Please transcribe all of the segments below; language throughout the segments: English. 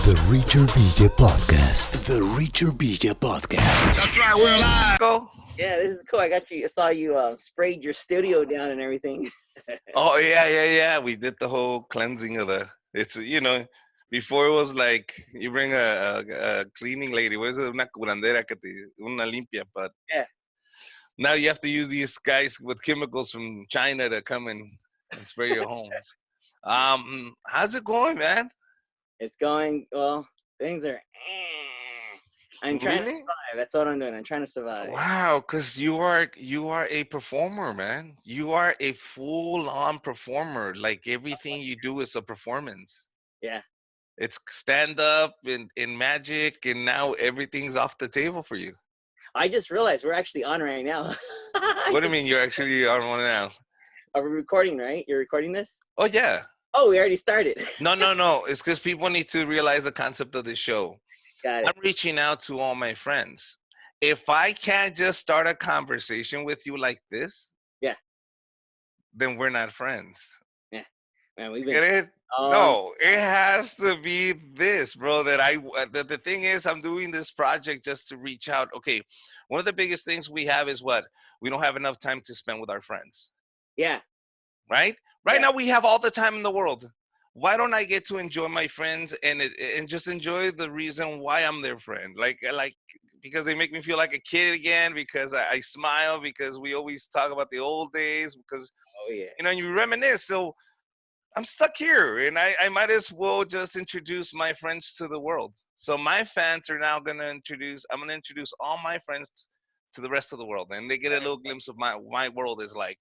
The Richard Villa Podcast. The Richard Villa Podcast. That's right, we're live. Go. Yeah, this is cool. I saw you sprayed your studio down and everything. Oh yeah. We did the whole cleansing of the. Before it was like you bring a cleaning lady. What is it? Una curandera que te una limpia, but Yeah. now you have to use these guys with chemicals from China to come and spray your homes. How's it going, man? It's going well. Things are. I'm trying to Really? survive. That's what I'm doing. I'm trying to survive. Wow, because you are a performer, man. You are a full-on performer. Like everything you do is a performance. Yeah. It's stand up in magic, and now everything's off the table for you. I just realized we're actually on right now. What do you mean you're actually on one now? Are we recording, right? You're recording this? Oh yeah. Oh, we already started. No. It's because people need to realize the concept of this show. Got it. I'm reaching out to all my friends. If I can't just start a conversation with you like this, Yeah. then we're not friends. Man, we've Get been. it? No, it has to be this, bro. The thing is, I'm doing this project just to reach out. Okay, one of the biggest things we have is what? We don't have enough time to spend with our friends, Yeah. right? Right Yeah. now, we have all the time in the world. Why don't I get to enjoy my friends and just enjoy the reason why I'm their friend? Like because they make me feel like a kid again. Because I smile. Because we always talk about the old days. Because Oh yeah. you reminisce. So I'm stuck here, and I might as well just introduce my friends to the world. So my fans are now I'm gonna introduce all my friends to the rest of the world, and they get a little glimpse of my world is like.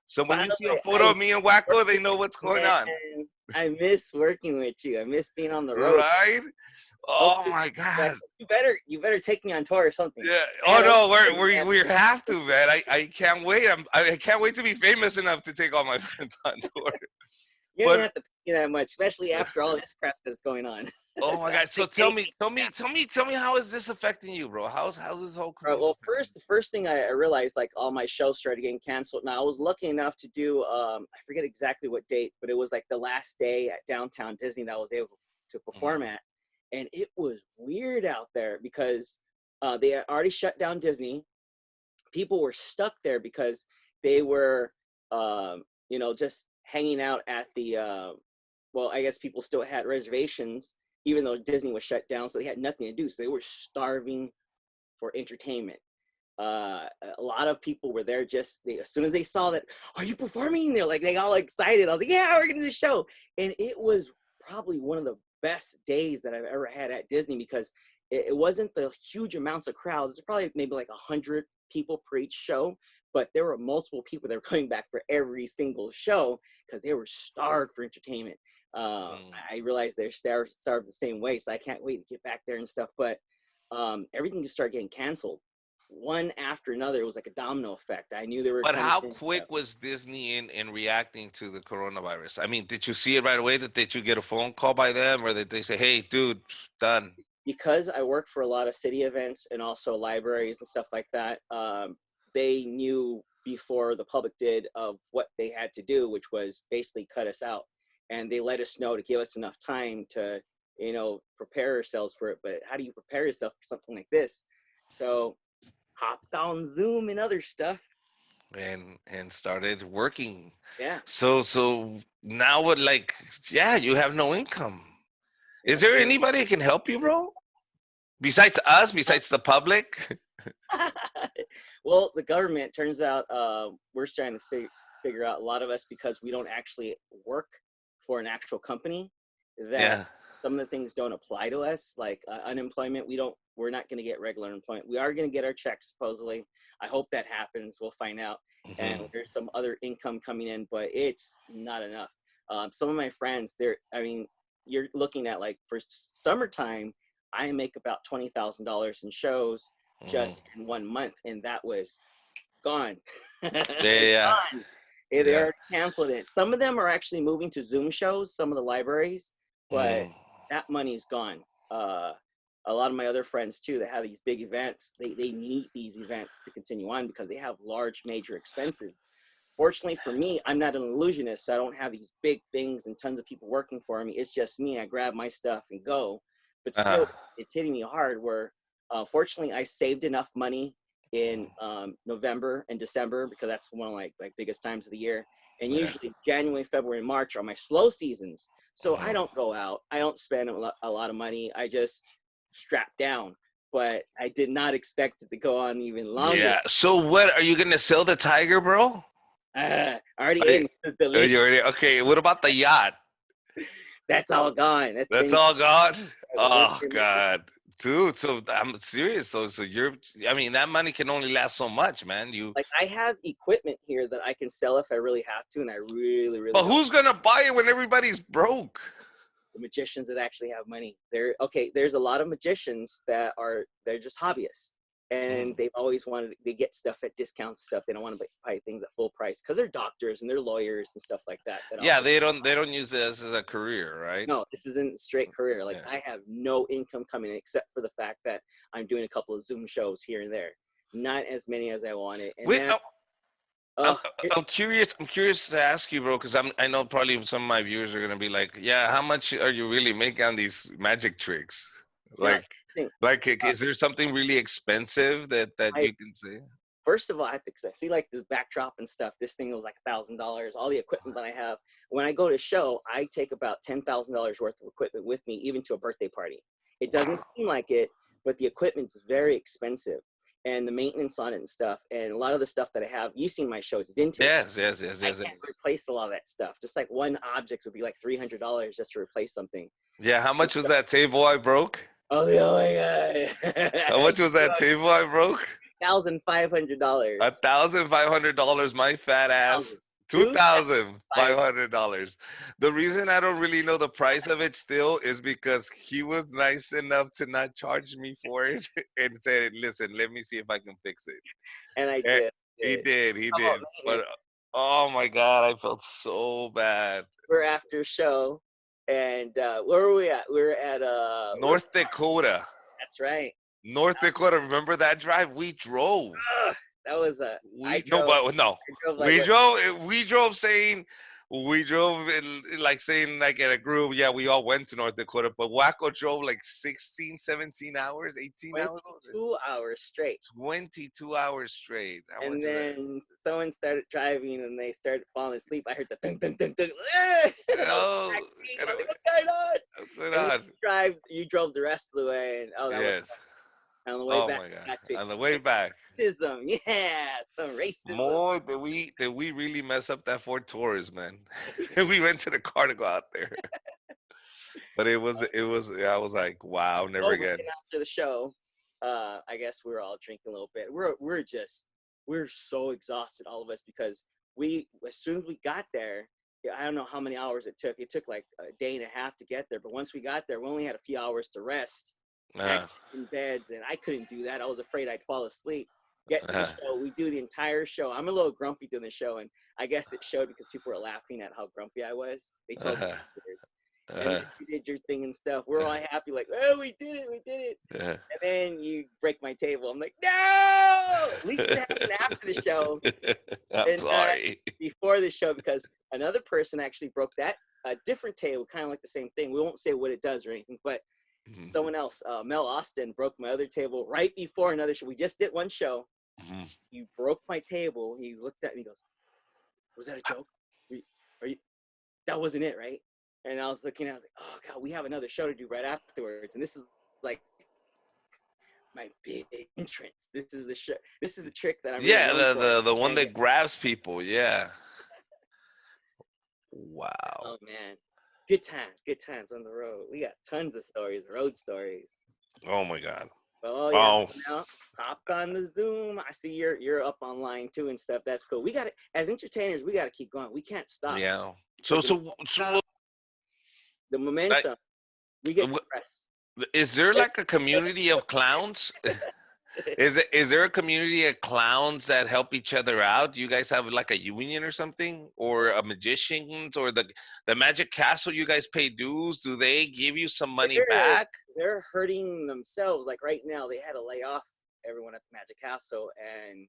So when By you the see a way, photo of me and Wacko, they know what's going on, Man, I miss working with you. I miss being on the road. right? Oh my Like, God! you better take me on tour or something. Yeah. Man, Oh no, we have to, man. I can't wait. I can't wait to be famous enough to take all my friends on tour. You But don't have to pay me that much, especially after all this crap that's going on. oh my God! So tell me, how is this affecting you, bro? How's this whole? Right, well, the first thing I realized, like, all my shows started getting canceled. Now, I was lucky enough to do, I forget exactly what date, but it was like the last day at Downtown Disney that I was able to perform at. And it was weird out there because they had already shut down Disney. People were stuck there because they were, just hanging out at the, well, I guess people still had reservations, even though Disney was shut down. So they had nothing to do. So they were starving for entertainment. A lot of people were there as soon as they saw that, are you performing? They all excited. I was like, yeah, we're gonna do the show. And it was probably one of the best days that I've ever had at Disney because it wasn't the huge amounts of crowds. It's probably maybe like 100 people per each show, but there were multiple people that were coming back for every single show because they were starved for entertainment. I realized they're starved the same way, so I can't wait to get back there and stuff. But everything just started getting canceled one after another. It was like a domino effect. I knew they were. But how quick was Disney in reacting to the coronavirus? I mean, did you see it right away? Did you get a phone call by them, or did they say, "Hey, dude, done"? Because I work for a lot of city events and also libraries and stuff like that, they knew before the public did of what they had to do, which was basically cut us out. And they let us know to give us enough time to, prepare ourselves for it. But how do you prepare yourself for something like this? So hopped on Zoom and other stuff. And started working. Yeah. So now what? You have no income. Is there anybody that can help you, bro? Besides us, besides the public? Well, the government, turns out, we're trying to figure out, a lot of us, because we don't actually work for an actual company, that some of the things don't apply to us, like unemployment. We're not going to get regular employment. We are going to get our checks, supposedly. I hope that happens. We'll find out. And there's some other income coming in, but it's not enough. Some of my friends, you're looking at, like, for summertime, I make about $20,000 in shows just in 1 month, and that was gone. Yeah. Gone. They already canceled it. Some of them are actually moving to Zoom shows, some of the libraries, but that money's gone. A lot of my other friends too that have these big events, they need these events to continue on because they have large major expenses. Fortunately for me, I'm not an illusionist, so I don't have these big things and tons of people working for me. It's just me. I grab my stuff and go. but Uh-huh. still, it's hitting me hard. Where fortunately, I saved enough money in November and December, because that's one of like biggest times of the year. And Yeah. usually January, February, and March are my slow seasons. So I Mhm. don't go out. I don't spend a lot of money. I just strap down. But I did not expect it to go on even longer. Yeah. So what are you gonna sell the tiger, bro? I already Like, ate it. It's you delicious. already, okay. What about the yacht? That's all gone. That's That's been all gone. we're Oh pretty much done. God, dude. So I'm serious. So you're. I mean, that money can only last so much, man. You. Like, I have equipment here that I can sell if I really have to, and I really, really But don't. who's gonna buy it when everybody's broke? The magicians that actually have money. There's a lot of magicians they're just hobbyists, and Mm. they've always they get stuff at discounts and stuff. They don't want to buy things at full price because they're doctors and they're lawyers and stuff like that. That Yeah, also they don't use this as a career, right? no, this isn't straight career. Like, Yeah. I have no income coming in except for the fact that I'm doing a couple of Zoom shows here and there. Not as many as I wanted. And Wait, man, I'm oh, I'm curious. I'm curious to ask you, bro, because I know probably some of my viewers are gonna be like, yeah, how much are you really making on these magic tricks? now Like, thing, is there something really expensive that I you can say? first of all, I have to see like this backdrop and stuff. This thing was like $1,000. All the equipment that I have. When I go to show, I take about $10,000 worth of equipment with me, even to a birthday party. It doesn't Wow. seem like it, but the equipment's very expensive, and the maintenance on it and stuff. And a lot of the stuff that I have, you've seen my show, it's vintage. Yes, yes, yes, I yes, can't yes. replace a lot of that stuff. Just like one object would be like $300 just to replace something. Yeah, how much was that table I broke? Oh, oh my god! How much was that table I broke? $1,500. $1,500, my fat ass. Two five. $2,500. The reason I don't really know the price of it still is because he was nice enough to not charge me for it and said, "Listen, let me see if I can fix it." And I Eh, did. He Did. did, he How about did. But maintenance? oh my God, I felt so bad. We're after show, and where were we at? We were at North Dakota. that's right. North Dakota. Remember that drive? We drove. Ugh, that was I We no, drove. but no, I drove like what? We drove saying we drove like saying like in a group. Yeah, we all went to North Dakota, but Wacko drove like 16, 17 hours, 18 hours, 22 hours straight. 22 hours straight. How And much is that? then someone started driving, and they started falling asleep. I heard the ding, ding, ding, ding. And I was Oh, backseat, and I was like, "What's going on?" what's going And on? you drove the rest of the way, and oh, that was Yes. fun. On the way Oh back, my God. got to On the way experience back, racism. Yeah, some racism. more did we really mess up that Ford Taurus, man? We rented a car to go out there. But it was yeah, I was like, wow, never Over again. and after the show, I guess we were all drinking a little bit. We're so exhausted, all of us, because we as soon as we got there, yeah, I don't know how many hours it took. It took like a day and a half to get there, but once we got there, we only had a few hours to rest, Uh, actually in beds, and I couldn't do that. I was afraid I'd fall asleep. Get to the uh, show, we do the entire show. I'm a little grumpy doing the show, and I guess it showed because people were laughing at how grumpy I was. They told me uh, afterwards. And uh, then you did your thing and stuff. We're all happy, like, oh, we did it, we did it. uh. And then you break my table. I'm like, no! At least it happened after the show I'm and not sorry. before the show, because another person actually broke that a different table, kind of like the same thing. We won't say what it does or anything, but Mhm, someone else, Mel Austin, broke my other table right before another show. We just did one show. mhm. He broke my table. He looks at me and goes, was that a joke? Are you that wasn't it, right? And I was looking at it, I was like, oh God, we have another show to do right afterwards. And this is like my big entrance. This is the show. This is the trick that I'm really Yeah, known for. the one And that grabs people. Yeah. Wow. oh man, good times on the road. We got tons of stories, road stories. Oh my God. But oh yes, Oh now popped on the Zoom. I see you're up online too and stuff. That's cool. We got to, as entertainers, we got to keep going. We can't stop yeah. So because so the like, momentum, we get wh- depressed. is there like a community of clowns? Is there a community of clowns that help each other out? Do you guys have like a union or something, or a magicians, or the Magic Castle? You guys pay dues. Do they give you some money they're back? they're hurting themselves. Like right now, they had to lay off everyone at the Magic Castle, and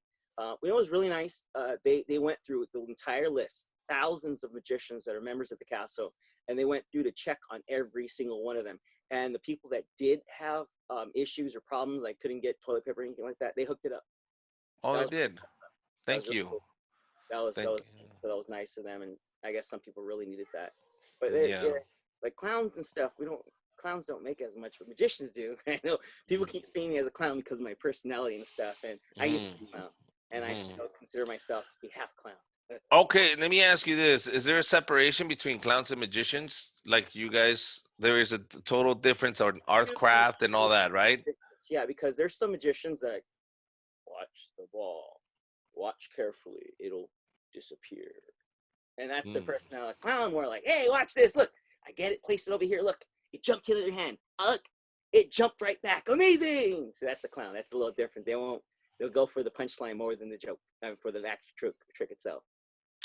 it was really nice. They went through the entire list, thousands of magicians that are members of the castle. and they went through to check on every single one of them. And the people that did have issues or problems, like couldn't get toilet paper or anything like that, they hooked it up. Oh, That they was did. that was Thank really you. cool. That was Thank so that was nice of them, and I guess some people really needed that. But you. Yeah. yeah, like clowns and stuff, clowns don't make as much, but magicians do. I know people keep seeing me as a clown because of my personality and stuff, and I used to be a clown, and I Mm-hmm. still consider myself to be half clown. Okay, let me ask you this. Is there a separation between clowns and magicians? Like you guys, there is a total difference on art craft and all that, right? Yeah, because there's some magicians that watch the ball, watch carefully, it'll disappear. And that's the Mm. personality. Clown more like, hey, watch this. Look, I get it. Place it over here. Look, it jumped to the other hand. Look, it jumped right back. Amazing. So that's a clown. That's a little different. They'll go for the punchline more than the joke, for the actual trick itself.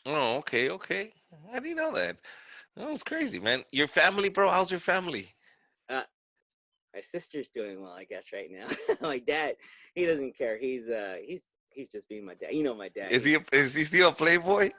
Oh, okay, okay. I didn't know that. That was crazy, man. Your family, bro, how's your family? Uh, my sister's doing well, I guess, right now. My dad, he doesn't care. He's just being my dad. You know, my dad. Is he still a playboy?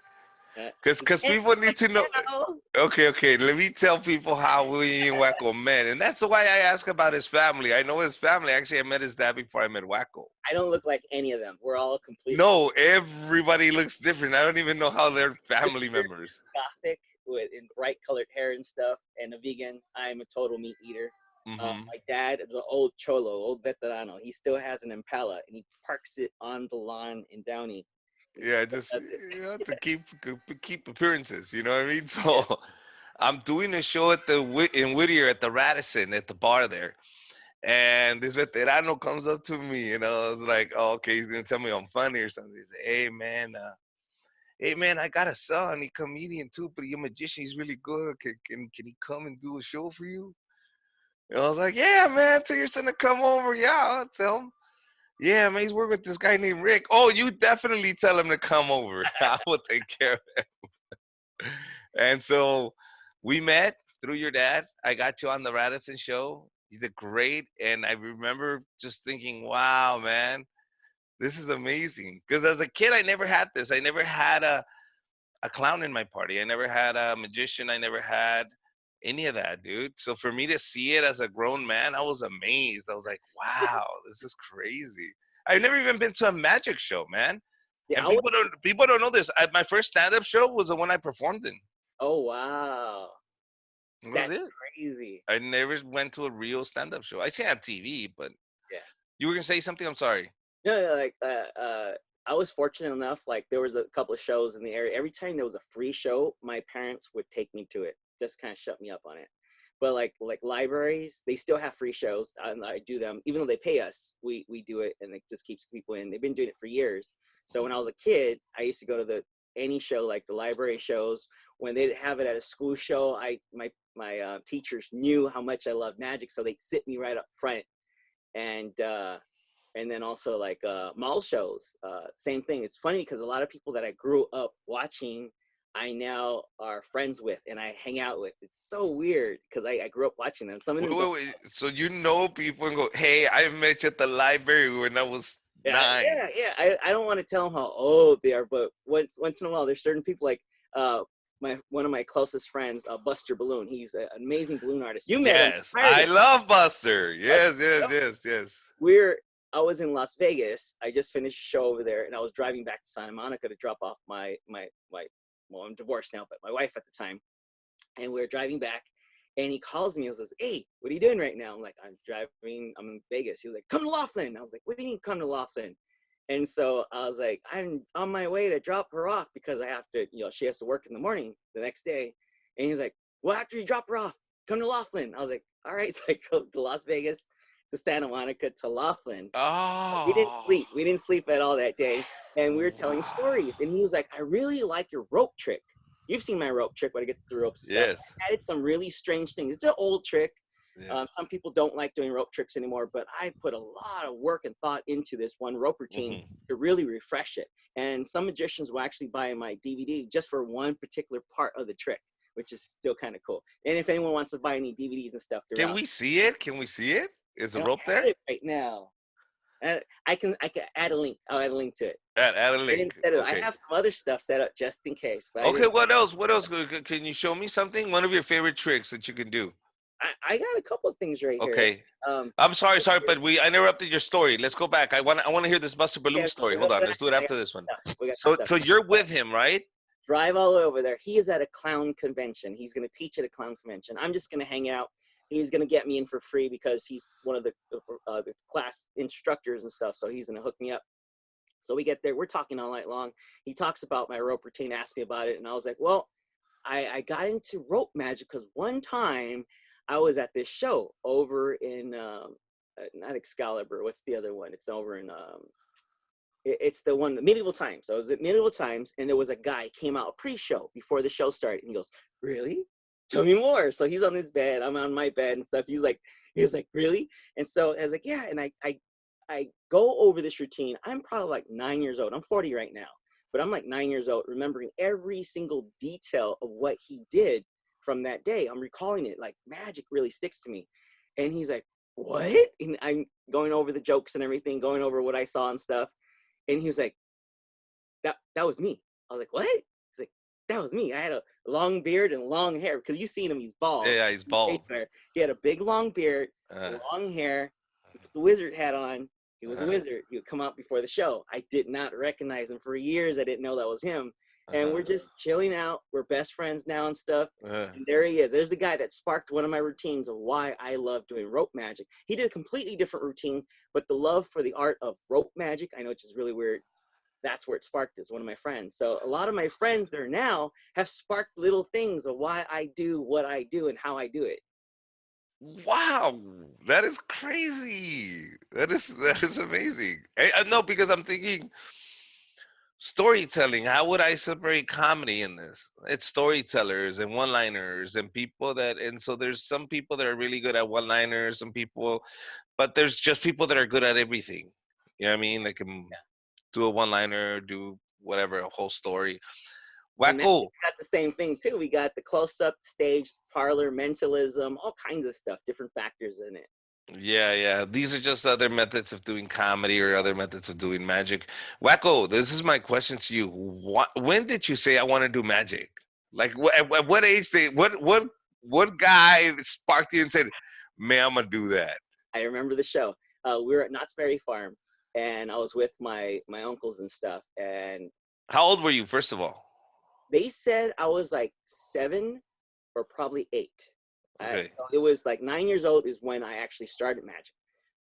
Uh, Because and people need to know. now, Okay, okay. Let me tell people how we and Wacko met, and that's why I ask about his family. I know his family. Actually, I met his dad before I met Wacko. I don't look like any of them. We're all completely No, everybody looks different. I don't even know how they're family sister members. gothic with in bright colored hair and stuff, and a vegan. I'm a total meat eater. Hmm. My dad is an old cholo, old veterano. He still has an Impala, and he parks it on the lawn in Downey. He Yeah, still just does it. to keep appearances. You know what I mean? Yeah. So I'm doing a show at in Whittier at the Radisson at the bar there, and this veterano comes up to me, and I was like, "Oh, okay, he's gonna tell me I'm funny or something." He said, hey man, I got a son. He comedian too, but he's a magician. He's really good. Can he come and do a show for you?" And I was like, "Yeah, man. Tell your son to come over. Yeah, I'll tell him." Yeah, man, he's working with this guy named Rick. Oh, you definitely tell him to come over. I will take care of it. And so we met through your dad. I got you on the Radisson show. You did great. And I remember just thinking, wow, man, this is amazing. Because as a kid, I never had this. I never had a clown in my party. I never had a magician. I never had any of that, dude. So for me to see it as a grown man, I was amazed. I was like, wow, this is crazy. I've never even been to a magic show, man. See, And I was. people don't know this. My first stand-up show was the one I performed in. Oh wow, That was that's it. crazy. I never went to a real stand-up show. I see it on TV, but Yeah. you were gonna say something. I'm sorry. No, no, like I was fortunate enough. Like there was a couple of shows in the area. Every time there was a free show, my parents would take me to it. Just kind of shut me up on it. But like libraries, they still have free shows. I do them, even though they pay us. We do it, and it just keeps people in. They've been doing it for years. So when I was a kid, I used to go to any show, like the library shows. When they'd have it at a school show, my teachers knew how much I loved magic, so they'd sit me right up front. And then also like mall shows, same thing. It's funny because a lot of people that I grew up watching, I now are friends with and I hang out with. It's so weird because I grew up watching them. Some of them, Wait. So you know people and go, "Hey, I met you at the library when I was yeah, 9." yeah. I don't want to tell them how old they are, but once in a while, there's certain people like one of my closest friends, Buster Balloon. He's an amazing balloon artist. You met him. Yes, Hired I him. love Buster. Buster, Yes, yes, yes, yes. I was in Las Vegas. I just finished a show over there, and I was driving back to Santa Monica to drop off my well, I'm divorced now, but my wife at the time. And we were driving back, and he calls me and says, "Hey, what are you doing right now?" I'm like, "I'm driving. I'm in Vegas." He was like, "Come to Laughlin." I was like, "What do you mean come to Laughlin?" And so I was like, "I'm on my way to drop her off because I have to, she has to work in the morning the next day." And he's like, "Well, after you drop her off, come to Laughlin." I was like, "All right." So I go to Las Vegas, to Santa Monica, to Laughlin. We didn't Oh, sleep. We didn't sleep at all that day. And we were telling stories. wow. And he was like, "I really like your rope trick. You've seen my rope trick when I get the ropes and stuff." Yes. I added some really strange things. It's an old trick. Yeah. Some people don't like doing rope tricks anymore, but I put a lot of work and thought into this one rope routine to really refresh it. And some magicians will actually buy my DVD just for one particular part of the trick, which is still kind of cool. And if anyone wants to buy any DVDs and stuff Can throughout, we see it? Can we see it? Is I the don't rope have there? it right now. And I can add a link. I'll add a link to it. Add a I link. didn't set it. I Okay. have some other stuff set up just in case. But Okay. What else? What else? Can you show me something? One of your favorite tricks that you can do. I got a couple of things right here. Okay. I'm sorry, but I interrupted your story. Let's go back. I want to hear this Buster Balloon story. Hold on. Let's do it after this one. We got So stuff. you're with him, right? Drive all the way over there. He is at a clown convention. He's going to teach at a clown convention. I'm just going to hang out. He's going to get me in for free because he's one of the class instructors and stuff. So he's going to hook me up. So we get there. We're talking all night long. He talks about my rope routine, asked me about it. And I was like, well, I got into rope magic because one time I was at this show over in, not Excalibur. What's the other one? It's over in, it's the one, the Medieval Times. I was at Medieval Times, and there was a guy came out pre-show before the show started, and he goes, "Really? Tell me more." So he's on his bed, I'm on my bed and stuff. He was like, "Really?" And so I was like, "Yeah." And I go over this routine. I'm probably like 9 years old. I'm 40 right now, but I'm like 9 years old, remembering every single detail of what he did from that day. I'm recalling it like magic really sticks to me. And he's like, "What?" And I'm going over the jokes and everything, going over what I saw and stuff. And he was like, that was me. I was like, "What?" He's like, "That was me. I had a long beard and long hair." Because you seen him, he's bald. Yeah, he's bald. He had a big long beard, long hair, he put the wizard hat on. He was a wizard. He would come out before the show. I did not recognize him for years. I didn't know that was him. And we're just chilling out. We're best friends now and stuff. And there he is. There's the guy that sparked one of my routines of why I love doing rope magic. He did a completely different routine, but the love for the art of rope magic, I know it's just really weird. That's where it sparked is one of my friends. So a lot of my friends there now have sparked little things of why I do what I do and how I do it. Wow, that is crazy. That is amazing. I know because I'm thinking storytelling. How would I separate comedy in this? It's storytellers and one-liners and people that, and so there's some people that are really good at one-liners, some people, but there's just people that are good at everything. You know what I mean? They can do a one-liner, do whatever, a whole story. And then Wacko. we got the same thing too. We got the close-up, staged, parlor, mentalism, all kinds of stuff, different factors in it. Yeah. These are just other methods of doing comedy or other methods of doing magic. Wacko, this is my question to you. When did you say I want to do magic? Like, at what age did what guy sparked you and said, "Man, I'm gonna do that"? I remember the show. We were at Knott's Berry Farm, and I was with my uncles and stuff. And How old were you, first of all? they said I was like 7 or probably 8. Okay. So it was like 9 years old is when I actually started magic.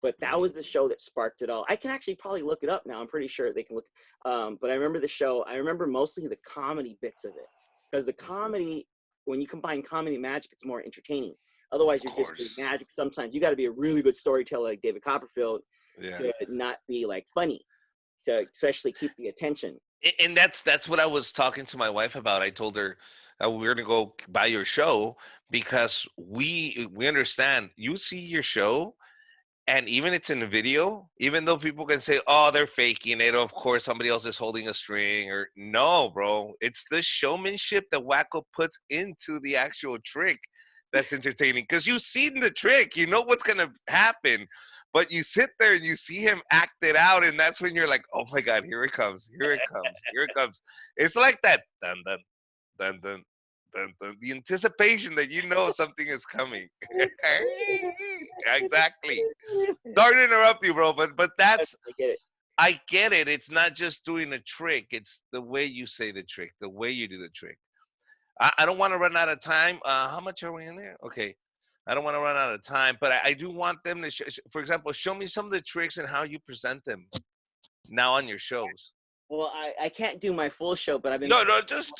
But that was the show that sparked it all. I can actually probably look it up now. I'm pretty sure they can look. But I remember the show. I remember mostly the comedy bits of it. Because the comedy, when you combine comedy and magic, it's more entertaining. Otherwise, you're just doing magic. Sometimes you got to be a really good storyteller like David Copperfield to not be like funny, to especially keep the attention. And that's what I was talking to my wife about. I told her we're gonna go by your show because we understand you see your show, and even it's in the video, even though people can say, "Oh, they're faking it," of course somebody else is holding a string, or no, bro, it's the showmanship that Wacko puts into the actual trick that's entertaining. Because you've seen the trick, you know what's gonna happen, but you sit there and you see him act it out, and that's when you're like, "Oh my God, here it comes, here it comes, here it comes." It's like that dun dun dun dun dun dun, the anticipation that you know something is coming. Exactly. Sorry to interrupt you, bro, but that's, I get it. I get it. It's not just doing a trick; it's the way you say the trick, the way you do the trick. I don't want to run out of time. How much are we in there? Okay. I don't want to run out of time, but I do want them to, for example, show me some of the tricks and how you present them now on your shows. Well, I can't do my full show, but I've been. No, just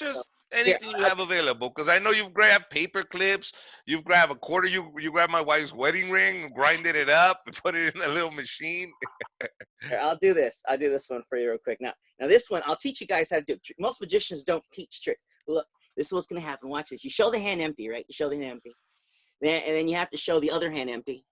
anything you have available, because I know you've grabbed paper clips, you've grabbed a quarter, you grabbed my wife's wedding ring, grinded it up, and put it in a little machine. Here, I'll do this. I'll do this one for you real quick. Now this one, I'll teach you guys how to do. Most magicians don't teach tricks. Look, this is what's gonna happen. Watch this. You show the hand empty, right? You show the hand empty. And then you have to show the other hand empty.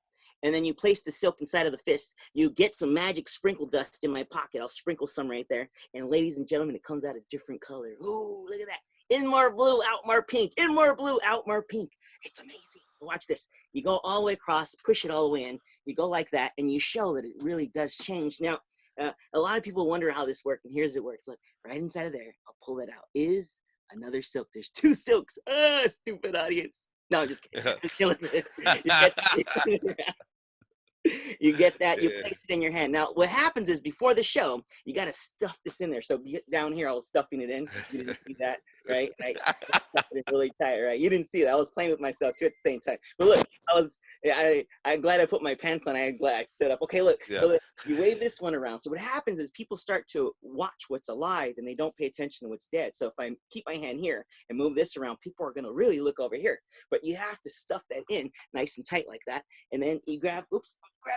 And then you place the silk inside of the fist. You get some magic sprinkle dust in my pocket. I'll sprinkle some right there. And ladies and gentlemen, it comes out a different color. Ooh, look at that. In more blue, out more pink. In more blue, out more pink. It's amazing. Watch this. You go all the way across, push it all the way in. You go like that, and you show that it really does change. Now, a lot of people wonder how this works, and here's it works. Look, right inside of there, I'll pull it out, is another silk. There's 2 silks. Stupid audience. No, I'm just kidding. You get that, you place it in your hand. Now, what happens is before the show, you got to stuff this in there. So down here, I was stuffing it in. You didn't see that, right? I stuffed it in really tight, right? You didn't see that. I was playing with myself too at the same time. But look, I'm glad I put my pants on. I'm glad I stood up. Okay, look. Yeah. So look, you wave this one around. So what happens is people start to watch what's alive and they don't pay attention to what's dead. So if I keep my hand here and move this around, people are going to really look over here. But you have to stuff that in nice and tight like that. And then you grab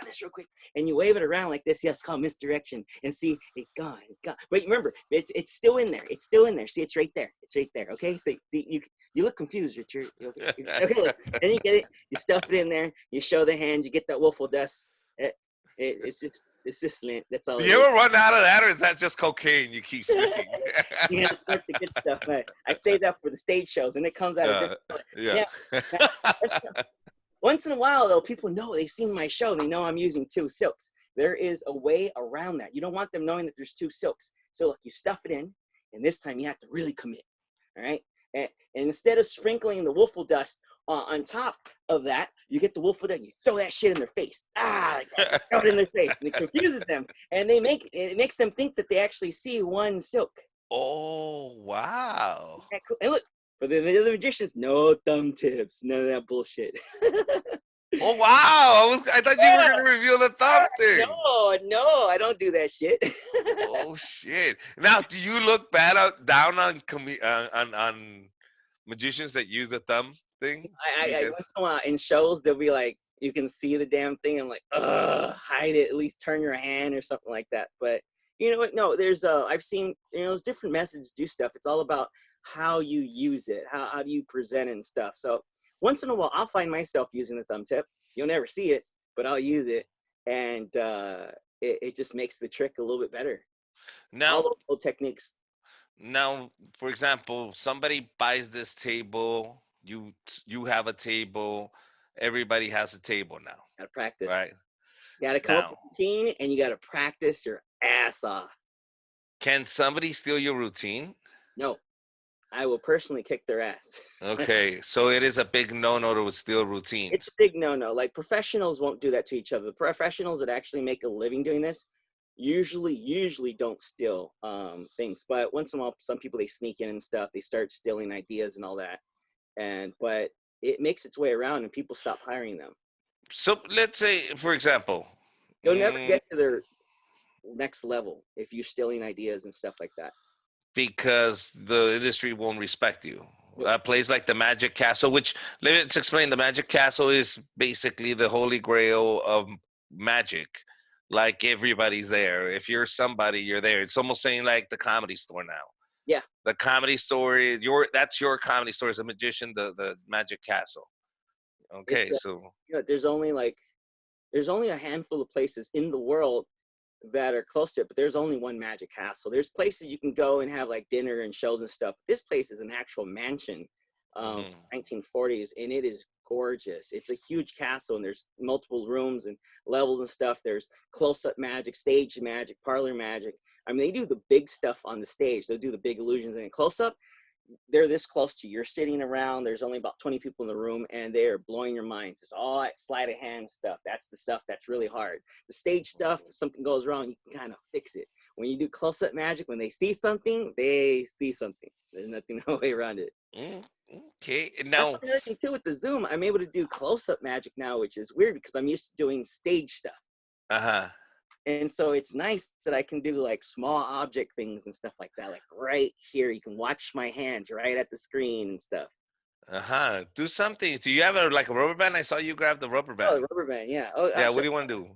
this real quick, and you wave it around like this. Yes, it's called misdirection. And see, it's gone. But remember, it's still in there. It's still in there. See, it's right there. It's right there. Okay, so you look confused, Richard. Okay, look. Then you get it. You stuff it in there. You show the hand. You get that waffle dust. It's just lint. That's all. Do you ever run out of that, or is that just cocaine you keep sticking? You gotta start the good stuff. I save that for the stage shows, and it comes out of different. Yeah. Once in a while, though, people know they've seen my show. They know I'm using 2 silks. There is a way around that. You don't want them knowing that there's 2 silks. So look, you stuff it in, and this time you have to really commit. All right. And instead of sprinkling the waffle dust on top of that, you get the waffle dust. You throw that shit in their face. Throw it in their face, and it confuses them, and it makes them think that they actually see 1 silk. Oh wow! Okay, cool. And look. For the other magicians, no thumb tips, none of that bullshit. Oh wow! I thought you were gonna reveal the thumb thing. No, I don't do that shit. Oh shit! Now, do you look down on magicians that use the thumb thing? I once in a while in shows they'll be like, you can see the damn thing. I'm like, hide it. At least turn your hand or something like that. But you know what? No, there's I've seen there's different methods to do stuff. It's all about how you use it, how do you present it and stuff. So once in a while, I'll find myself using the thumb tip. You'll never see it, but I'll use it, and it just makes the trick a little bit better. Now, all those old techniques. Now, for example, somebody buys this table. You have a table. Everybody has a table now. Gotta practice. Right. You gotta come up with a routine, and you gotta practice your ass off. Can somebody steal your routine? No. I will personally kick their ass. Okay, so it is a big no-no to steal routines. It's a big no-no. Like, professionals won't do that to each other. The professionals that actually make a living doing this usually don't steal things. But once in a while, some people, they sneak in and stuff. They start stealing ideas and all that. But it makes its way around, and people stop hiring them. So let's say, for example, you'll never get to their next level if you're stealing ideas and stuff like that. Because the industry won't respect you. A place like the Magic Castle, which, let's explain, the Magic Castle is basically the holy grail of magic. Like, everybody's there. If you're somebody, you're there. It's almost saying like the Comedy Store now. Yeah. The Comedy Store is that's your Comedy Store as a magician, the Magic Castle. Okay, so there's only a handful of places in the world that are close to it, but there's only one Magic Castle. There's places you can go and have like dinner and shows and stuff. This place is an actual mansion, 1940s, and it is gorgeous. It's a huge castle, and there's multiple rooms and levels and stuff. There's close-up magic, stage magic, parlor magic. I mean, they do the big stuff on the stage. They'll do the big illusions, and close-up, they're this close to you. You're sitting around. There's only about 20 people in the room, and they are blowing your minds. It's all that sleight of hand stuff. That's the stuff that's really hard. The stage stuff, if something goes wrong, you can kind of fix it. When you do close-up magic, when they see something, they see something. There's nothing no way around it. Okay. Now, that's another thing too with the Zoom. I'm able to do close-up magic now, which is weird because I'm used to doing stage stuff. And so it's nice that I can do like small object things and stuff like that. Like right here, you can watch my hands right at the screen and stuff. Do something. Do you have a rubber band? I saw you grab the rubber band. Oh, the rubber band, yeah. Oh, yeah. What do you want to do?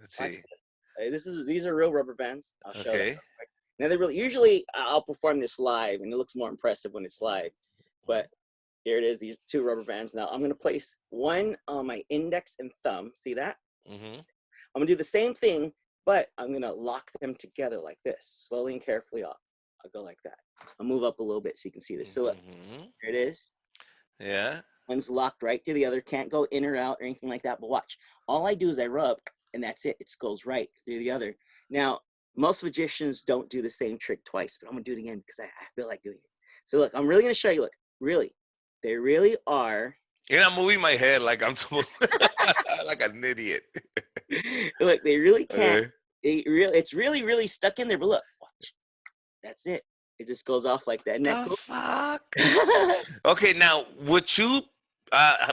Let's see. These are real rubber bands. I'll show you. Now they're really, usually I'll perform this live, and it looks more impressive when it's live. But here it is. These 2 rubber bands. Now I'm gonna place one on my index and thumb. See that? I'm gonna do the same thing, but I'm gonna lock them together like this, slowly and carefully. I'll go like that. I'll move up a little bit so you can see this. So look, here it is. Yeah. One's locked right to the other. Can't go in or out or anything like that. But watch. All I do is I rub, and that's it. It goes right through the other. Now, most magicians don't do the same trick twice, but I'm gonna do it again because I feel like doing it. So look, I'm really gonna show you. Look, really, they really are. You're not moving my head like I'm supposed like an idiot. Look, they really can't. Uh, It's really, really stuck in there. But look, watch. That's it. It just goes off like that. Isn't that the cool? fuck? Okay, now would you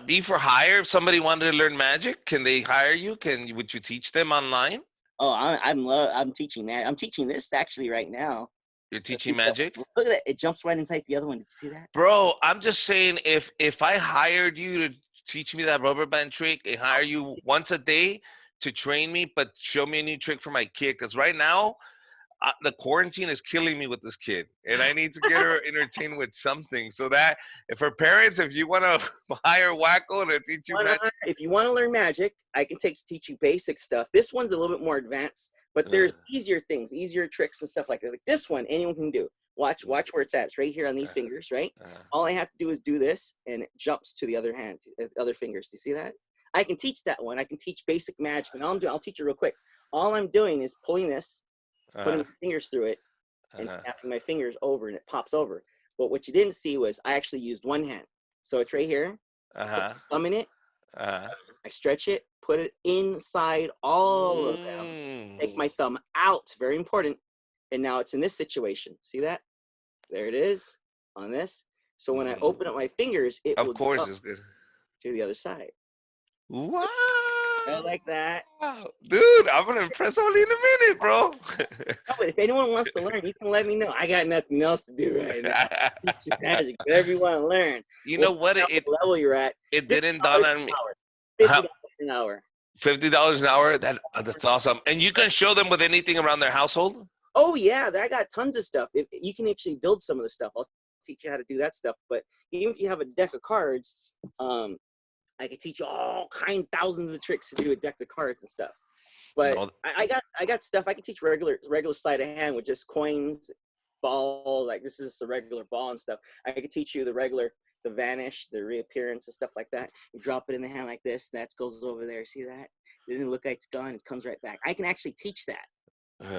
be for hire if somebody wanted to learn magic? Can they hire you? Would you teach them online? Oh, I'm teaching that. I'm teaching this actually right now. You're So teaching magic? look at that. It jumps right inside the other one. Did you see that? Bro, I'm just saying if I hired you to teach me that rubber band trick and hire you once a day to train me, but show me a new trick for my kid, because right now the quarantine is killing me with this kid, and I need to get her entertained with something. So that if her parents, if you want to hire Wacko to teach you magic, If you want to learn magic, I can teach you basic stuff. This one's a little bit more advanced, but there's easier things, easier tricks and stuff like that. Like this one, anyone can do. Watch where it's at. It's right here on these fingers, right? All I have to do is do this, and it jumps to the other hand, other fingers. Do you see that? I can teach that one. I can teach basic magic, and I'll teach you real quick. All I'm doing is pulling this, putting my fingers through it, and snapping my fingers over, and it pops over. But what you didn't see was I actually used one hand. So it's right here. Put my thumb in it. I stretch it, put it inside all of them. Take my thumb out. Very important. And now it's in this situation. See that? There it is on this. So when I open up my fingers, it will jump it's good. to the other side. Wow. I like that. Dude, I'm gonna impress only in a minute, bro. No, but if anyone wants to learn, you can let me know. I got nothing else to do right now. Teach you magic, whatever you want to learn. You know what? The level you're at. It didn't dawn on me. $50 an hour. $50 an hour? That's awesome. And you can show them with anything around their household? Oh yeah, I got tons of stuff. If you can actually build some of the stuff, I'll teach you how to do that stuff. But even if you have a deck of cards, I could teach you all kinds, thousands of tricks to do with decks of cards and stuff. But I got stuff. I can teach regular sleight of hand with just coins, ball. Like this is a regular ball and stuff. I could teach you the vanish, the reappearance and stuff like that. You drop it in the hand like this. That goes over there. See that? It didn't look like it's gone. It comes right back. I can actually teach that.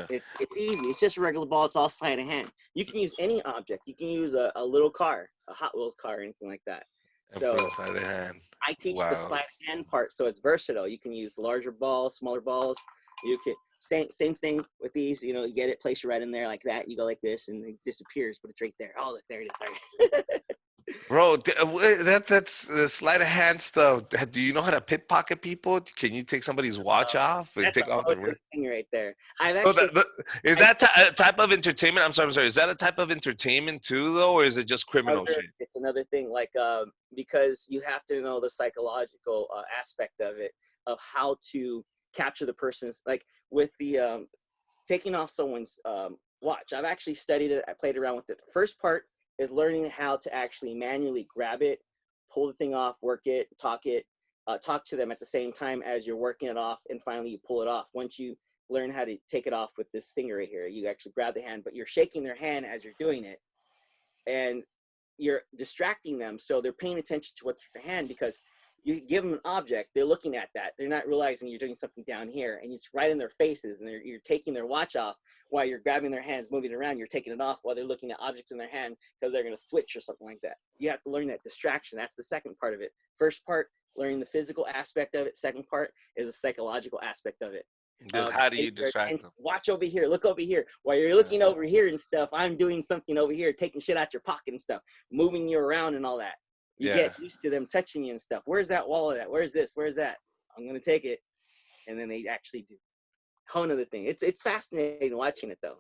It's easy. It's just a regular ball. It's all sleight of hand. You can use any object. You can use a little car, a Hot Wheels car, or anything like that. So sleight of hand. I teach the sleight of hand part, so it's versatile. You can use larger balls, smaller balls. You can same thing with these. You know, you get it, place it right in there like that. You go like this, and it disappears, but it's right there. Oh, look, there it is. Sorry. Bro, that's the sleight of hand stuff. Do you know how to pickpocket people? Can you take somebody's watch off and take off the ring? Thing right there. Is that a type of entertainment? I'm sorry. Is that a type of entertainment too, though, or is it just criminal shit? It's another thing, like because you have to know the psychological aspect of it, of how to capture the person's, like with the taking off someone's watch. I've actually studied it. I played around with it. The first part is learning how to actually manually grab it, pull the thing off, work it, talk to them at the same time as you're working it off, and finally you pull it off. Once you learn how to take it off with this finger right here, you actually grab the hand, but you're shaking their hand as you're doing it, and you're distracting them, so they're paying attention to what's your hand, because you give them an object, they're looking at that, they're not realizing you're doing something down here, and it's right in their faces, and you're taking their watch off while you're grabbing their hands, moving it around. You're taking it off while they're looking at objects in their hand because they're going to switch or something like that. You have to learn that distraction. That's the second part of it. First part, learning the physical aspect of it. Second part is the psychological aspect of it. How do you distract them? Watch over here, look over here. While you're looking over here and stuff, I'm doing something over here, taking shit out your pocket and stuff, moving you around and all that. You get used to them touching you and stuff. Where's that wallet at? Where's this? Where's that? I'm going to take it. And then they actually do. Whole another thing. It's fascinating watching it, though.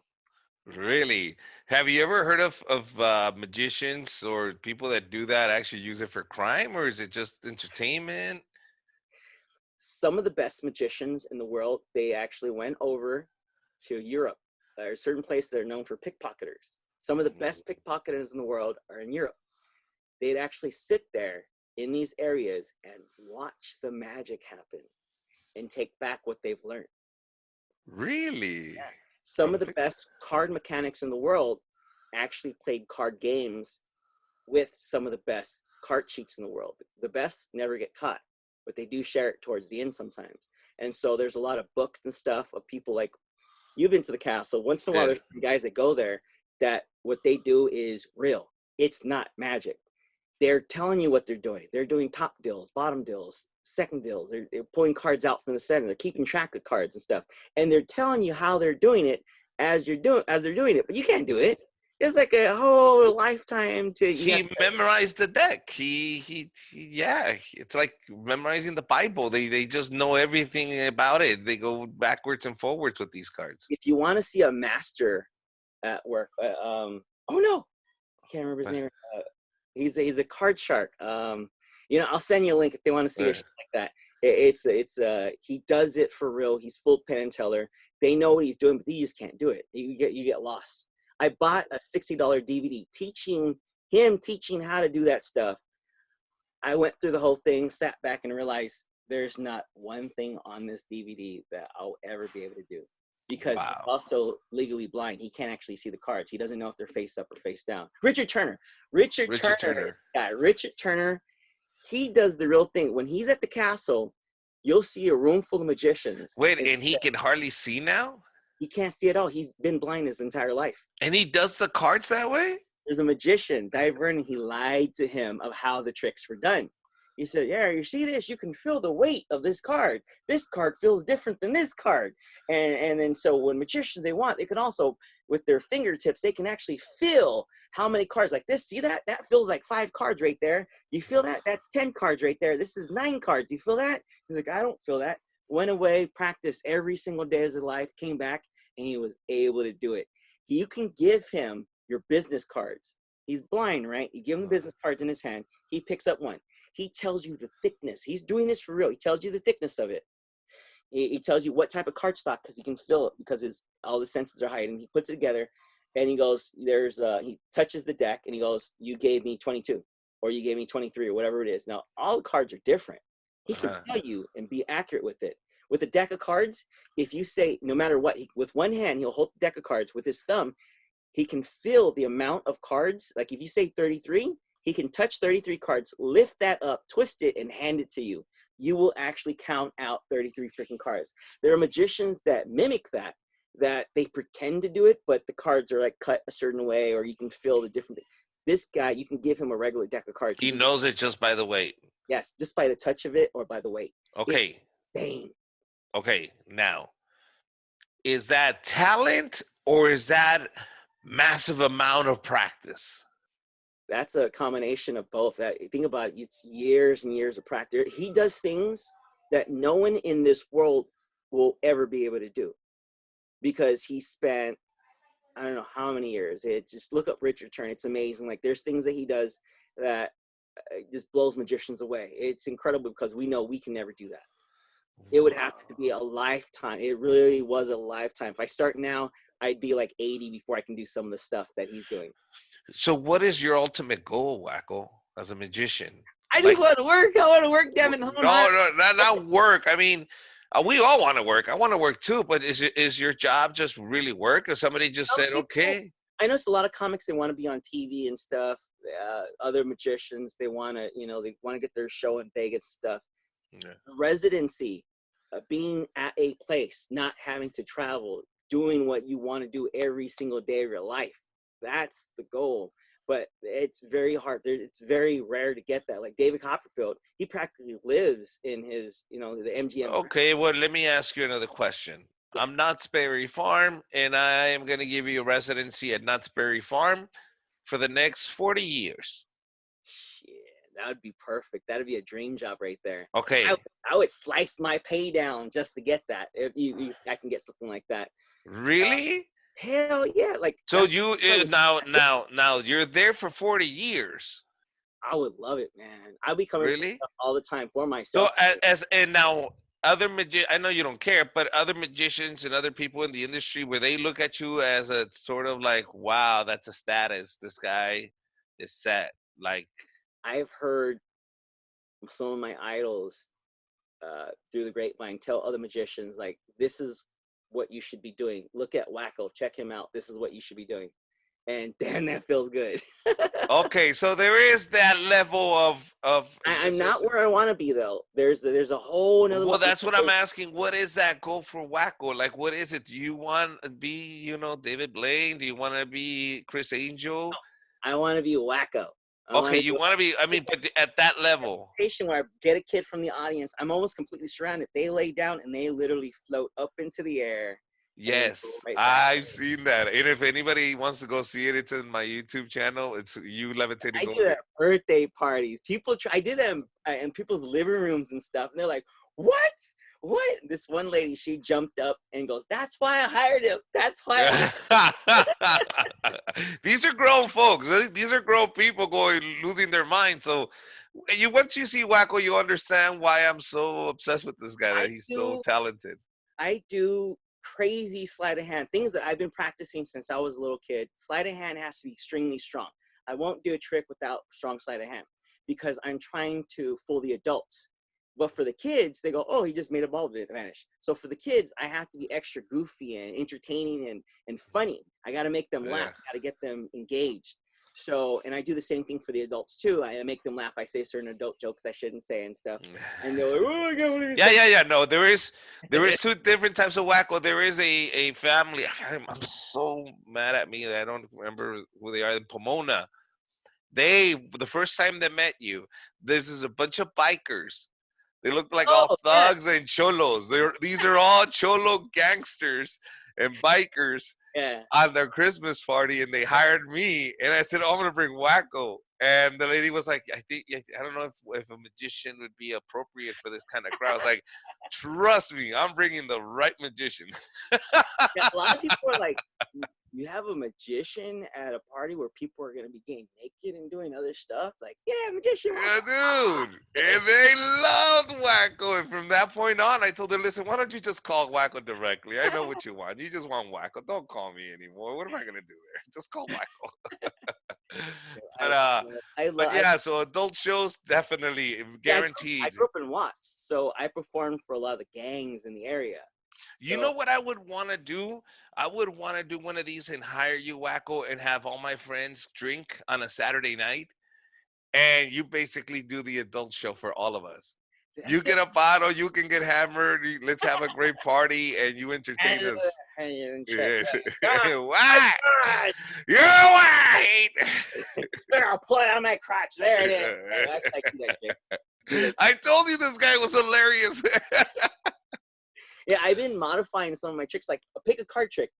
Really? Have you ever heard of magicians or people that do that actually use it for crime, or is it just entertainment? Some of the best magicians in the world, they actually went over to Europe. There are certain places that are known for pickpocketers. Some of the best pickpocketers in the world are in Europe. They'd actually sit there in these areas and watch the magic happen and take back what they've learned. Really? Yeah. Some of the best card mechanics in the world actually played card games with some of the best card cheats in the world. The best never get caught, but they do share it towards the end sometimes. And so there's a lot of books and stuff of people like, you've been to the castle. Once in a while, Yeah. there's guys that go there that what they do is real. It's not magic. They're telling you what they're doing. They're doing top deals, bottom deals, second deals. They're pulling cards out from the center. They're keeping track of cards and stuff. And they're telling you how they're doing it as they're doing it. But you can't do it. It's like a whole lifetime to. He memorized the deck. Yeah. It's like memorizing the Bible. They just know everything about it. They go backwards and forwards with these cards. If you want to see a master at work, oh no, I can't remember his name. He's a card shark. I'll send you a link if they want to see a shit like that. He does it for real. He's full Penn and Teller. They know what he's doing, but you just can't do it. You get lost. I bought a $60 DVD teaching how to do that stuff. I went through the whole thing, sat back, and realized there's not one thing on this DVD that I'll ever be able to do. Because he's also legally blind. He can't actually see the cards. He doesn't know if they're face up or face down. Richard Turner. Yeah, Richard Turner. He does the real thing. When he's at the castle, you'll see a room full of magicians. Wait, and he can hardly see now? He can't see at all. He's been blind his entire life. And he does the cards that way? There's a magician, Dave Vernon. He lied to him of how the tricks were done. He said, yeah, you see this? You can feel the weight of this card. This card feels different than this card. And then so when magicians, they can also, with their fingertips, they can actually feel how many cards. Like this, see that? That feels like 5 cards right there. You feel that? That's 10 cards right there. This is 9 cards. You feel that? He's like, I don't feel that. Went away, practiced every single day of his life, came back, and he was able to do it. You can give him your business cards. He's blind, right? You give him the business cards in his hand. He picks up one. He tells you the thickness. He's doing this for real. He tells you the thickness of it. He tells you what type of cardstock, because he can feel it, because all the senses are heightened. He puts it together, and he goes, he touches the deck, and he goes, you gave me 22, or you gave me 23, or whatever it is. Now, all the cards are different. He can tell you and be accurate with it. With a deck of cards, if you say, no matter what, with one hand, he'll hold the deck of cards. With his thumb, he can feel the amount of cards. Like if you say 33, he can touch 33 cards, lift that up, twist it, and hand it to you. You will actually count out 33 freaking cards. There are magicians that mimic that they pretend to do it, but the cards are like cut a certain way, or you can feel the different. This guy, you can give him a regular deck of cards. He knows it just by the weight. Yes, just by the touch of it or by the weight. Okay. It's insane. Okay, now, is that talent or is that massive amount of practice? That's a combination of both. Think about it, it's years and years of practice. He does things that no one in this world will ever be able to do, because he spent, I don't know how many years. Just look up Richard Turner. It's amazing. Like there's things that he does that just blows magicians away. It's incredible, because we know we can never do that. It would have to be a lifetime. It really was a lifetime. If I start now, I'd be like 80 before I can do some of the stuff that he's doing. So what is your ultimate goal, Wacko, as a magician? I just want to work. I want to work, Devin. No, not work. I mean, we all want to work. I want to work too, but is your job just really work? Or somebody just said, okay? I noticed a lot of comics, they want to be on TV and stuff. Other magicians, they want to get their show in Vegas and stuff. Yeah. Residency, being at a place, not having to travel, doing what you want to do every single day of your life. That's the goal. But it's very hard. It's very rare to get that. Like David Copperfield, he practically lives in his, the MGM. Okay, well, let me ask you another question. Yeah. I'm Knott's Berry Farm, and I am going to give you a residency at Knott's Berry Farm for the next 40 years. Shit, that would be perfect. That would be a dream job right there. Okay. I would slice my pay down just to get that. If I can get something like that. Really? Hell yeah! Like so you now you're there for 40 years. I would love it, man. I'll be coming all the time for myself. So now other I know you don't care, but other magicians and other people in the industry, where they look at you as a sort of like, wow, that's a status. This guy is set. Like I've heard some of my idols through the grapevine tell other magicians, like, this is what you should be doing. Look at Wacko, check him out. This is what you should be doing. and damn, that feels good. Okay, so there is that level of I'm this not is where I want to be though. There's a whole another well, level. that's what I'm asking. What is that goal for Wacko? Like, what is it? Do you want to be, David Blaine? Do you want to be Chris Angel? I want to be Wacko. I Okay, want to you do want to be. I mean, but at that level. presentation where I get a kid from the audience. I'm almost completely surrounded. They lay down and they literally float up into the air and then go Yes, right back. I've seen that. And if anybody wants to go see it, it's in my YouTube channel. It's you levitating I do over that the. at birthday parties. People try. I did that in people's living rooms and stuff, and they're like, "What? What?" This one lady, she jumped up and goes, "That's why I hired him. That's why I These are grown folks. These are grown people going losing their mind. So, you once you see Wacko, you understand why I'm so obsessed with this guy. I That he's so do. talented. I do crazy sleight of hand things that I've been practicing since I was a little kid. Sleight of hand has to be extremely strong. I won't do a trick without strong sleight of hand because I'm trying to fool the adults. But for the kids, they go, "Oh, he just made a ball vanish." So for the kids, I have to be extra goofy and entertaining and funny. I got to make them laugh. Yeah. I got to get them engaged. So, and I do the same thing for the adults too. I make them laugh. I say certain adult jokes I shouldn't say and stuff. And they're like, "Oh my God, what are you Yeah, saying?" yeah, yeah. No, there is two different types of Wacko. There is a family. I'm so mad at me that I don't remember who they are. In Pomona, the first time they met you, this is a bunch of bikers. They look like all Oh, yeah. thugs and cholos. These are all cholo gangsters and bikers Yeah. on their Christmas party, and they hired me. And I said, "Oh, I'm gonna bring Wacko." And the lady was like, I don't know if a magician would be appropriate for this kind of crowd." I was like, "Trust me, I'm bringing the right magician." Yeah, a lot of people are like, "You have a magician at a party where people are going to be getting naked and doing other stuff?" Like, yeah, magician. Yeah, dude. And they loved Wacko. And from that point on, I told her, "Listen, why don't you just call Wacko directly? I know what you want. You just want Wacko. Don't call me anymore. What am I gonna do there? Just call Wacko." but I, uh, I but love. yeah. So adult shows definitely Yeah, I guaranteed. grew up in Watts, so I performed for a lot of the gangs in the area. You So know what I would want to do? I would want to do one of these and hire you, Wacko, and have all my friends drink on a Saturday night, and you basically do the adult show for all of us. that's You it. get a bottle, you can get hammered. Let's have a great party, and you entertain us. And shit. Yeah. God, my White, God, you're white. there, I'll put it on my crotch. There it is. I do that shit. I told you this guy was hilarious. Yeah, I've been modifying some of my tricks. Like, pick a card trick.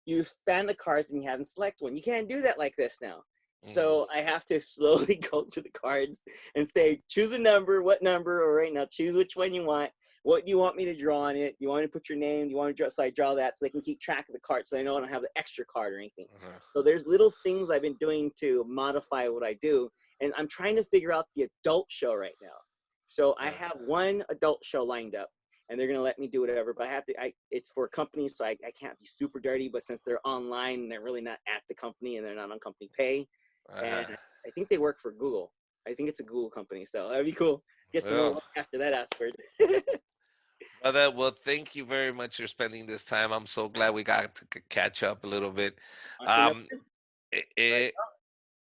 You fan the cards and you have them select one. You can't do that like this now. So I have to slowly go to the cards and say, choose a number, what number, or right now, choose which one you want. What do you want me to draw on it? Do you want me to put your name? Do you want to draw? So I draw that so they can keep track of the cards so they know I don't have the extra card or anything. So there's little things I've been doing to modify what I do. And I'm trying to figure out the adult show right now. So I have one adult show lined up and they're going to let me do whatever, but it's for companies. So I can't be super dirty, but since they're online and they're really not at the company and they're not on company pay, and I think they work for Google. I think it's a Google company, so that'd be cool. Get some more Well, work after that afterwards. brother, well, thank you very much for spending this time. I'm so glad we got to catch up a little bit. Want to see another Um, one? it, Right. it,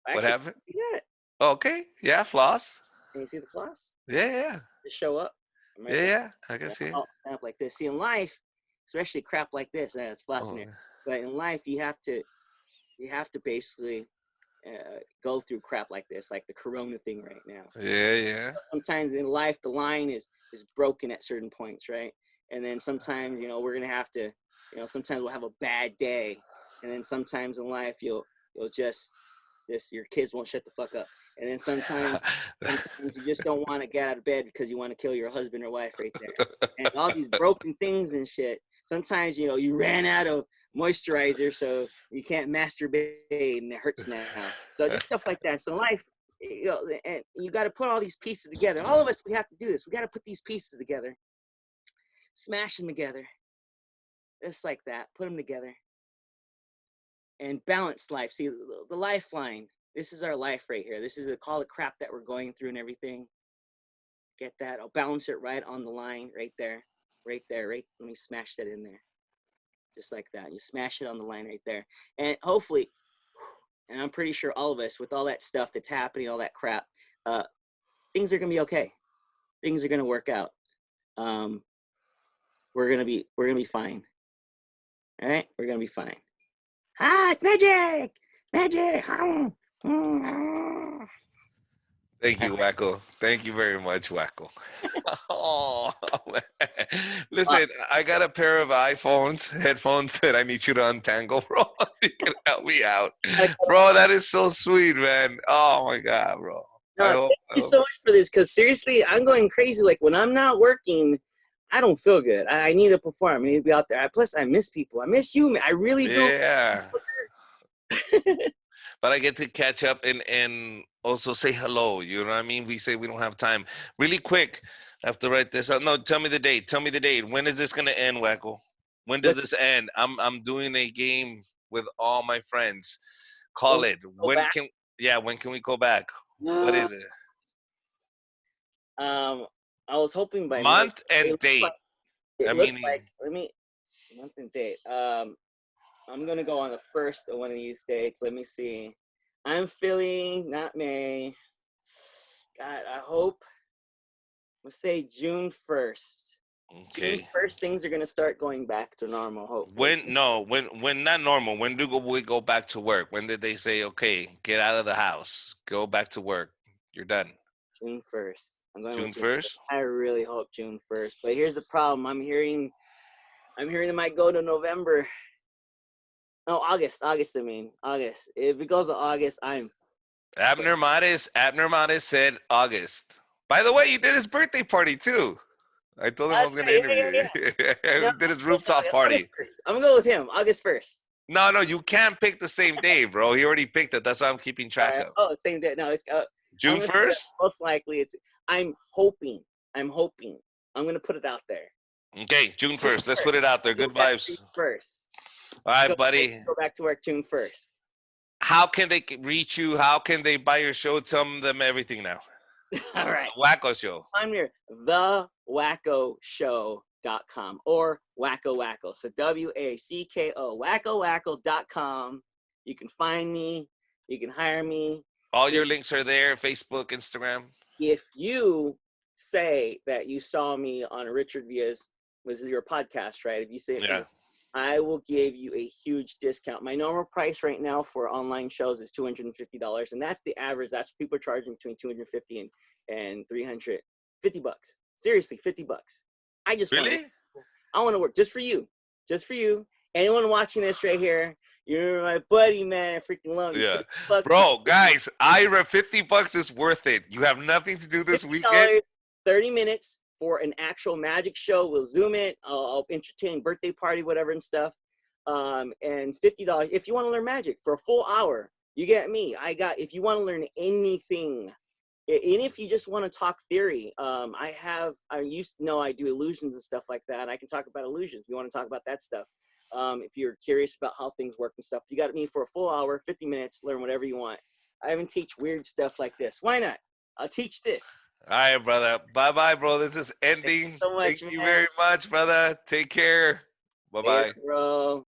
I what actually happened? can't see that. Okay, yeah, floss. Can you see the floss? Yeah, yeah, Just show up. Am I yeah, saying? yeah. I can Yeah, see it. I'll stand up like this. See, in life, especially crap like this, it's floss in Oh, there. But in life, you have to basically go through crap like this, like the Corona thing right now. yeah, yeah. Sometimes in life, the line is broken at certain points, right? And then sometimes, we're gonna have to, sometimes we'll have a bad day, and then sometimes in life you'll just your kids won't shut the fuck up, and then sometimes you just don't want to get out of bed because you want to kill your husband or wife right there, and all these broken things and shit. Sometimes you ran out of moisturizer, so you can't masturbate, and it hurts now. So just stuff like that. So life, and you got to put all these pieces together. All of us, we have to do this. We got to put these pieces together, smash them together, just like that. Put them together and balance life. See the lifeline. This is our life right here. This is all the crap that we're going through and everything. Get that? I'll balance it right on the line, right there, right there. Right. Let me smash that in there, just like that. You smash it on the line right there, and hopefully, and I'm pretty sure all of us, with all that stuff that's happening, all that crap, things are gonna be okay. Things are gonna work out. We're gonna be fine. All right, we're gonna be fine. It's magic, magic. Thank you, Wacko. Thank you very much, Wacko. Oh, man. Listen, I got a pair of headphones that I need you to untangle, bro. You can help me out. Bro, that is so sweet, man. Oh, my God, bro. Thank you so much for this, because seriously, I'm going crazy. Like, when I'm not working, I don't feel good. I need to perform. I need to be out there. Plus, I miss people. I miss you, man. I really do. Yeah. But I get to catch up and also say hello. You know what I mean? We say we don't have time. Really quick, I have to write this out. No, tell me the date. Tell me the date. When is this gonna end, Wacko? When does this end? I'm doing a game with all my friends. Call it. When can we go back? What is it? I was hoping by Month and date. month and date. I'm gonna go on the first of one of these dates. Let me see. I'm feeling not May. God, I hope. Let's say June 1st. Okay. June 1st, things are gonna start going back to normal. Hopefully. When not normal? When do we go back to work? When did they say, okay, get out of the house, go back to work, you're done? June 1st. I'm going June with June 1st. I really hope June 1st. But here's the problem. I'm hearing it might go to November. No, August. August. If it goes to August, I'm. Abner Mares said August. By the way, you did his birthday party too. I told him I was going to interview you. No, Did his rooftop party. I'm going to go with him. August 1st. No, you can't pick the same day, bro. He already picked it. That's why I'm keeping track of. Oh, same day. No, it's June 1st? Most likely it's. I'm hoping. I'm going to put it out there. Okay, June 1st. Let's put it out there. Good vibes. June 1st. All right, buddy. Go back to work June 1st. How can they reach you? How can they buy your show? Tell them everything now. All right. Wacko Show. I'm here. TheWackoShow.com or Wacko. So WACKO. WackoWacko.com. You can find me. You can hire me. All your links are there. Facebook, Instagram. If you say that you saw me on Richard Villa's, was your podcast, right? If you say, yeah, I will give you a huge discount. My normal price right now for online shows is $250, and that's the average. That's what people are charging between $250 and $350. Seriously, $50. I just really? I want to work just for you. Anyone watching this right here, you're my buddy, man. I freaking love you. Yeah, bro, guys, $50 is worth it. You have nothing to do this weekend. 30 minutes for an actual magic show. We'll Zoom it. I'll entertain, birthday party, whatever and stuff. And $50 if you want to learn magic for a full hour. You get me. If you want to learn anything, and if you just want to talk theory, I used to know I do illusions and stuff like that. I can talk about illusions. We want to talk about that stuff. If you're curious about how things work and stuff, you got me for a full hour, 50 minutes, learn whatever you want. I even teach weird stuff like this. Why not? I'll teach this. All right, brother. Bye-bye, bro. This is ending. Thank you so much, Thank you very much, brother. Take care. Bye-bye. Bro.